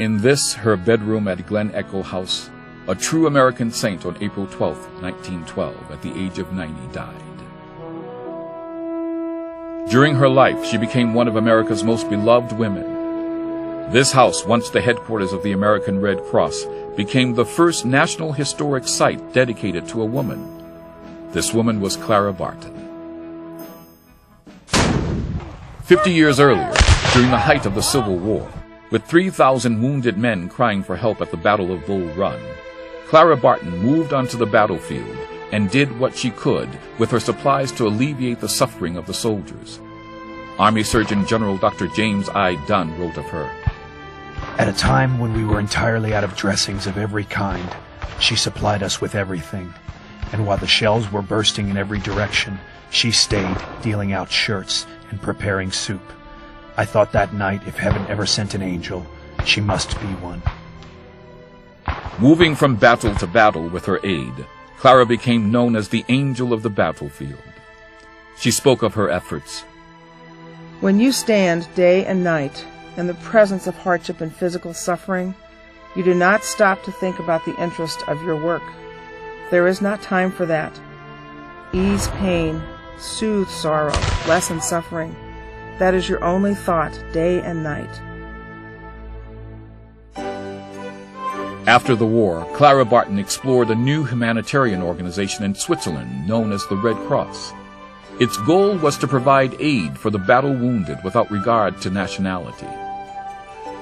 in this, her bedroom at Glen Echo House, a true American saint on April 12, 1912, at the age of 90, died. During her life, she became one of America's most beloved women. This house, once the headquarters of the American Red Cross, became the first national historic site dedicated to a woman. This woman was Clara Barton. 50 years earlier, during the height of the Civil War, with 3,000 wounded men crying for help at the Battle of Bull Run, Clara Barton moved onto the battlefield and did what she could with her supplies to alleviate the suffering of the soldiers. Army Surgeon General Dr. James I. Dunn wrote of her, "At a time when we were entirely out of dressings of every kind, she supplied us with everything. And while the shells were bursting in every direction, she stayed dealing out shirts and preparing soup. I thought that night, if heaven ever sent an angel, she must be one." Moving from battle to battle with her aid, Clara became known as the Angel of the Battlefield. She spoke of her efforts. "When you stand day and night in the presence of hardship and physical suffering, you do not stop to think about the interest of your work. There is not time for that. Ease pain, soothe sorrow, lessen suffering. That is your only thought day and night." After the war, Clara Barton explored a new humanitarian organization in Switzerland known as the Red Cross. Its goal was to provide aid for the battle-wounded without regard to nationality.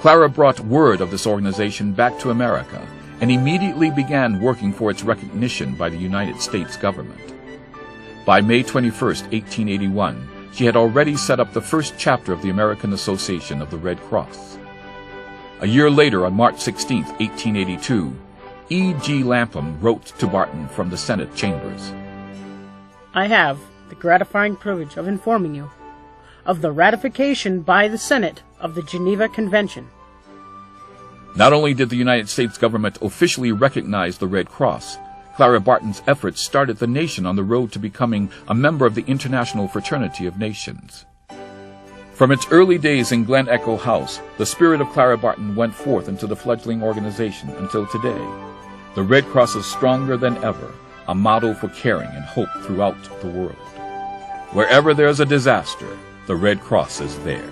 Clara brought word of this organization back to America and immediately began working for its recognition by the United States government. By May 21, 1881, she had already set up the first chapter of the American Association of the Red Cross. A year later, on March 16, 1882, E.G. Lapham wrote to Barton from the Senate chambers, "I have the gratifying privilege of informing you of the ratification by the Senate of the Geneva Convention." Not only did the United States government officially recognize the Red Cross, Clara Barton's efforts started the nation on the road to becoming a member of the International Fraternity of Nations. From its early days in Glen Echo House, the spirit of Clara Barton went forth into the fledgling organization until today. The Red Cross is stronger than ever, a model for caring and hope throughout the world. Wherever there's a disaster, the Red Cross is there.